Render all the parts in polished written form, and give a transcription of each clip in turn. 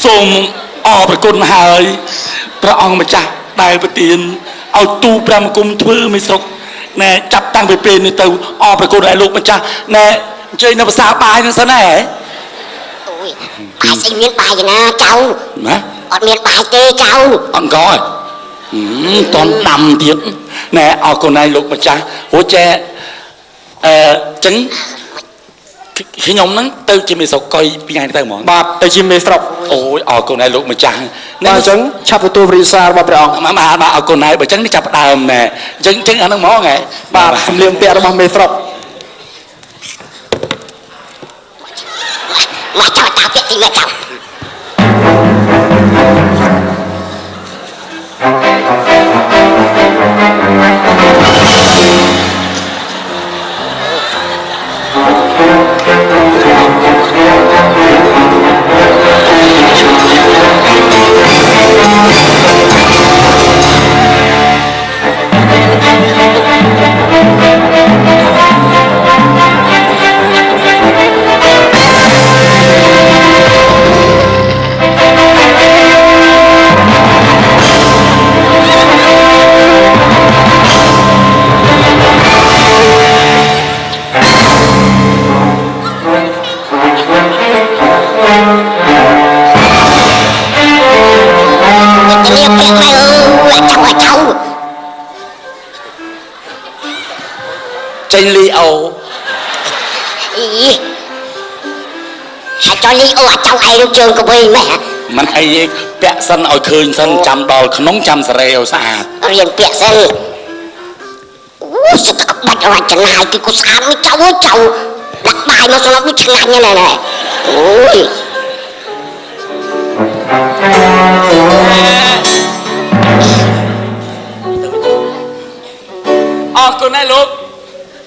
សូមអរប្រគុណហើយព្រះអង្គម្ចាស់ដែលប្រទានឲ្យទូព្រះមង្គមធ្វើមិនស្រុកណែចាប់តាំងពីពេលនេះទៅអរប្រគុណឲ្យលោកម្ចាស់ណែអញ្ជើញនៅភាសាបាយនឹងសិនហ៎អូយបាយស្អីមានបាយណាចៅណាអត់មានបាយទេចៅអង្គតន់ដាំទៀតណែអរគុណឲ្យលោកម្ចាស់ព្រោះចេះចឹងខ្ញុំហ្នឹងទៅជាមេស្រុកកុយពីថ្ងៃទៅហ្មងបាទទៅជាមេស្រុកអូយអរគុណឲ្យលោកម្ចាស់បាទអញ្ចឹងឆាប់ទទួលព្រះសាររបស់ព្រះអង្គបាទអរគុណហើយបើចឹងនេះចាប់ដើមណែចឹងអាហ្នឹងហ្មងហ៎បាទសម្លៀកបំពាក់របស់មេស្រុកមកចៅតាពាក់ទីមកចៅចេញលីអូអីអាចលីអូអាចចៅឯងរូបជើងក៏វិញម៉េះមិនអីទេពាក់សិនឲ្យឃើញសិនចាំដល់ក្នុងចាំសរេឲ្យស្អាតរៀនពាក់សិនអូស្ទឹកបាច់រចនាឲ្យគឺស្អាតមួយចៅដាក់បាយមកសម្រាប់វាឆ្ងាញ់ណាស់អូយអរគុណហើយលោក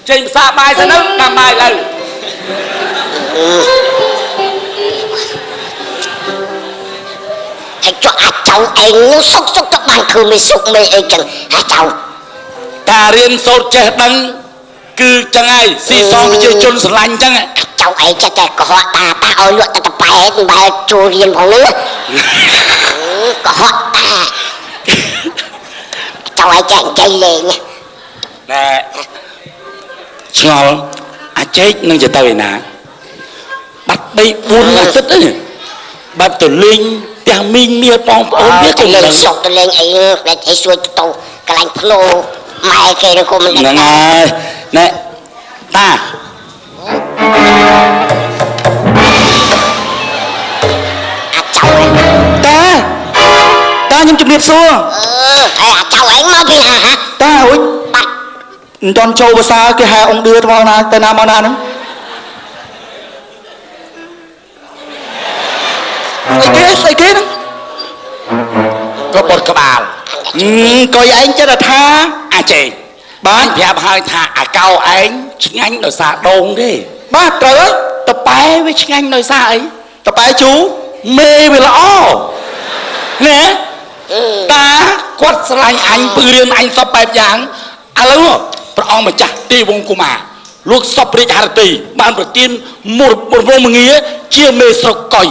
ចេញភាសាបាយទៅនឹងតាមបាយទៅហើយចុះអាចចៅឯងនោះសុកទៅបានគឺមិនសុកមេអីចឹងអាចចៅការរៀនសូត្រចេះដឹងគឺចឹងហើយស៊ីសងប្រជាជនស្រឡាញ់ចឹងចៅឯងចេះតែកុហកតាឲ្យលក់តែតប៉ែមិនបែរចូលរៀនផងនោះកុហកតាចៅឯងចេះនិយាយលេងណែឆ្ងល់អាចែកនឹងទៅឯណាបាត់3 4អាទិត្យទេបាត់ទៅលេងផ្ទះមីងមាសបងប្អូនវាក៏លេងសុកទៅលេងអីតែឲ្យសួយទៅកន្លែងភ្លោម៉ែគេឬក៏មិនហ្នឹងហើយណែតាអាចចៅឯងតាខ្ញុំជំរាបសួរហើយអាចចៅឯងមកពីណាហ៎តាអូយបាត់មិនទាន់ចូលភាសាគេហៅអង្គឌឿទៅមកណាទៅណាមកណាហ្នឹងស្អីគេហ្នឹងក៏បត់ក្បាលក៏ឯងចិត្តថាអាចេបានប្រាប់ហើយថាអាកោឯងឆ្ងាញ់ដោយសារដូងទេបាទត្រូវហើយតប៉ែវាឆ្ងាញ់ដោយសារអីតប៉ែជូមេវាល្អណែតាគាត់ស្រឡាញ់អញពឺរៀនអញសពបែបយ៉ាងឥឡូវព្រះអង្គម្ចាស់ទេវង្គកុមារលោកសពរាជហឫទ័យបានប្រទានមុខរវងមងារជាមេស្រុកកុយ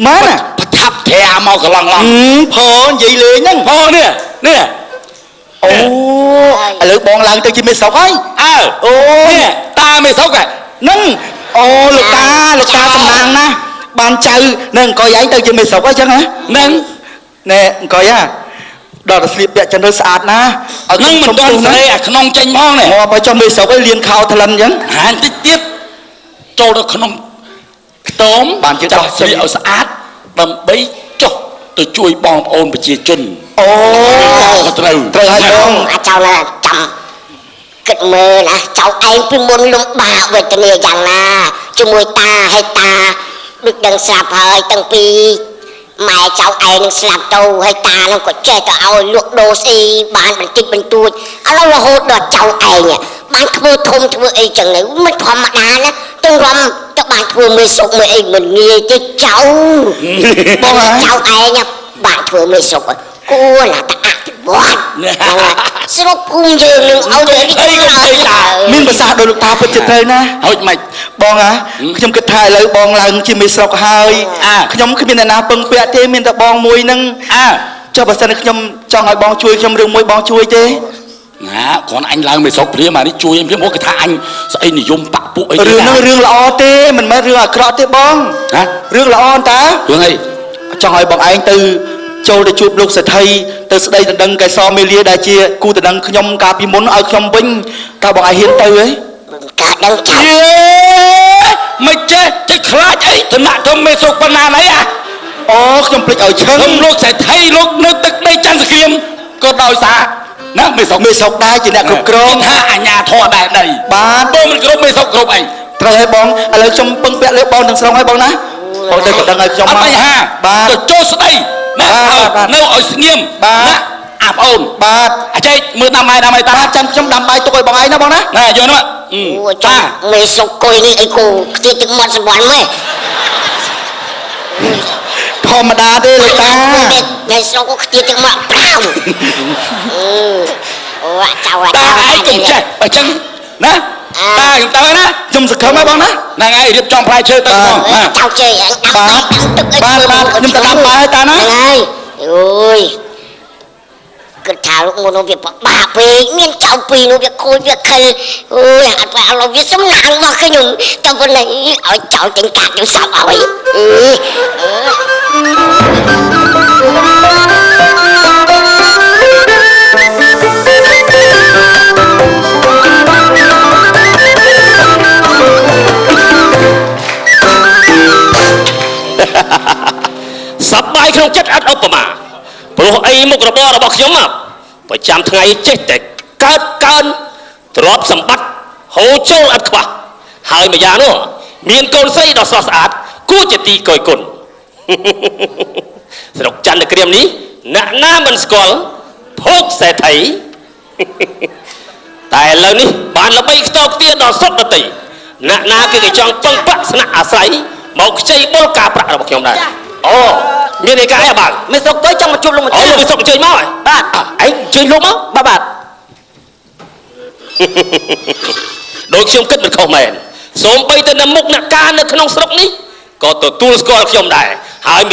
ម៉ែប្រថាប់ធាមកកន្លងផនិយាយលេងហ្នឹងផនេះអូឥឡូវបងឡើងទៅជាមេស្រុកហើយអូនេះតាមេស្រុកហ្នឹងអូលោកតាសំណាងណាបានចៅនៅអង្គុយឯងទៅជាមេស្រុកអញ្ចឹងហ៎ហ្នឹងណែអង្គុយដល់ទៅស្លៀកពាក់ចិនទៅស្អាតណាឲ្យនឹងមិនដល់ស្រីអាក្នុងចេញផងនេះបើចុះមេស្រុកឯងលៀនខោថ្លិនអញ្ចឹងហានតិចទៀតចូលដល់ក្នុងខ្ទមបានជាដោះស្លៀកឲ្យស្អាតដើម្បីចុះទៅជួយបងប្អូនប្រជាជនអូត្រូវហើយបងអាចចៅណាចាំគិតមើលណាចៅឯងពីមុនលំបាកវេទនាយ៉ាងណាជាមួយតាហើយតាដូចដឹងស្រាប់ហើយតាំងពីម៉ែចៅឯងនឹងស្លាប់ទៅហើយតានឹងក៏ចេះទៅឲ្យលក់ដូរស្អីបានបន្តិចបន្តួចឥឡូវរហូតដល់ចៅឯងបានធ្វើធំធ្វើអីចឹងទៅមិនធម្មតាណាទៅរំទៅបានធ្វើមេសុកមេអីមិនងាយទេចៅបងចៅឯងបានធ្វើមេសុកគួរណាតាអភិវឌ្ឍ ស្រុកភូមិយើងនឹងឲ្យទៅរីករាយ មានប្រសាសន៍ដោយលោកតាពិតជាត្រូវណា ហើយមិន បងខ្ញុំគិតថាឥឡូវបងឡើងជាមេស្រុកហើយខ្ញុំគ្មានអ្នកណាពឹងពាក់ទេមានតែបងមួយហ្នឹងចុះបើសិនខ្ញុំចង់ឲ្យបងជួយខ្ញុំរឿងមួយបងជួយទេ ណាគ្រាន់អញឡើងមិនស្រុកព្រាមអានេះជួយអញព្រាមគេថាអញស្អីនិយមបាក់ពួកអី រឿងហ្នឹងរឿងល្អទេមិនមែនរឿងអាក្រក់ទេបងរឿងល្អតា រឿងអី ចង់ឲ្យបងឯងទៅចូលទៅជួបលោកសេដ្ឋីទៅស្ដីដណ្ដឹងកែសមេលាដែលជាគូដណ្ដឹងខ្ញុំកាលពីមុនឲ្យខ្ញុំវិញតើបងឯងហ៊ានទៅហ៎ កាដឹងចៅ មិនចេះខ្លាចអីតំណាក់ទៅមេស្រុកប៉ុណ្ណាណីអា អូខ្ញុំភ្លេចឲ្យឈឹង ខ្ញុំលោកសេដ្ឋីលោកនៅទឹកដីចន្ទសក្រាមក៏ដោយសារណាមេស្រុកដែរជាអ្នកគ្រប់គ្រងថាអាញាធរដែរដីបាទបងមិនគ្រប់មេស្រុកគ្រប់អី ត្រូវហើយបងឥឡូវខ្ញុំពឹងពាក់លើបងទាំងស្រុងហើយបងណាបងទៅដណ្ដឹងឲ្យខ្ញុំមក បញ្ហាទៅចូលស្ដីណានៅឲ្យស្ងៀមណាអាប្អូនបាទអាចមើលដាំបាយតាចាំខ្ញុំដាំបាយទុកឲ្យបងឯងណាបងណាណាយកនោះ អូចាមេសុកកុយនេះអីគូខ្ទាទឹកមាត់សម្បត្តិម៉េច ធម្មតាទេលោកតា មេសុកក៏ខ្ទាទឹកមាត់ប្រាំអូចៅអត់ តាឯងកុំចេះបើចឹងណាតាខ្ញុំទៅណា ខ្ញុំសង្ឃឹមហើយបងណា ហ្នឹងហើយរៀបចំផ្លែឈើទៅបង ចៅជ័យអញដាំទឹកអី បាទខ្ញុំទៅដាំបាយតាណា ហ្នឹងហើយអូយគិតថាលោកមុននោះវាពិបាកពេកមានចៅពីរនោះវាខូចវាខិលអូយអត់phảiឲ្យវាសំណាងរបស់ខ្ញុំតែប៉ុណ្ណេះឲ្យចៅចេញកាត់ខ្ញុំសាប់ឲ្យសប្បាយក្នុងចិត្តអត់ឧបមាព្រោះអីមុខរបររបស់ខ្ញុំប្រចាំថ្ងៃចេះតែកើតកើនទ្រព្យសម្បត្តិហូរចូលអត់ខ្វះហើយម្យ៉ាងនោះមានកូនស្រីដ៏ស្រស់ស្អាតគួរជាទីគយគន់ ស្រុកចន្ទក្រាមនេះអ្នកណាមិនស្គាល់ភោគសេដ្ឋី តែឥឡូវនេះបានល្បីខ្ទោខ្ទាដល់សុខដតីអ្នកណាគេចង់ពឹងពាក់ស្នាក់អាស្រ័យមកខ្ចីបុលការប្រាក់របស់ខ្ញុំដែរអូមានឯកាអីបាទមេស្រុកទៅចង់មកជួបលោកម្ចាស់អូលោកមេស្រុកអញ្ជើញមកហើយបាទឯងអញ្ជើញលោកមកបាទ ដោយខ្ញុំគិតមិនខុសមែនសូម្បីតែនៅមុខអ្នកការនៅក្នុងស្រុកនេះក៏ទទួលស្គាល់ខ្ញុំដែរហើយ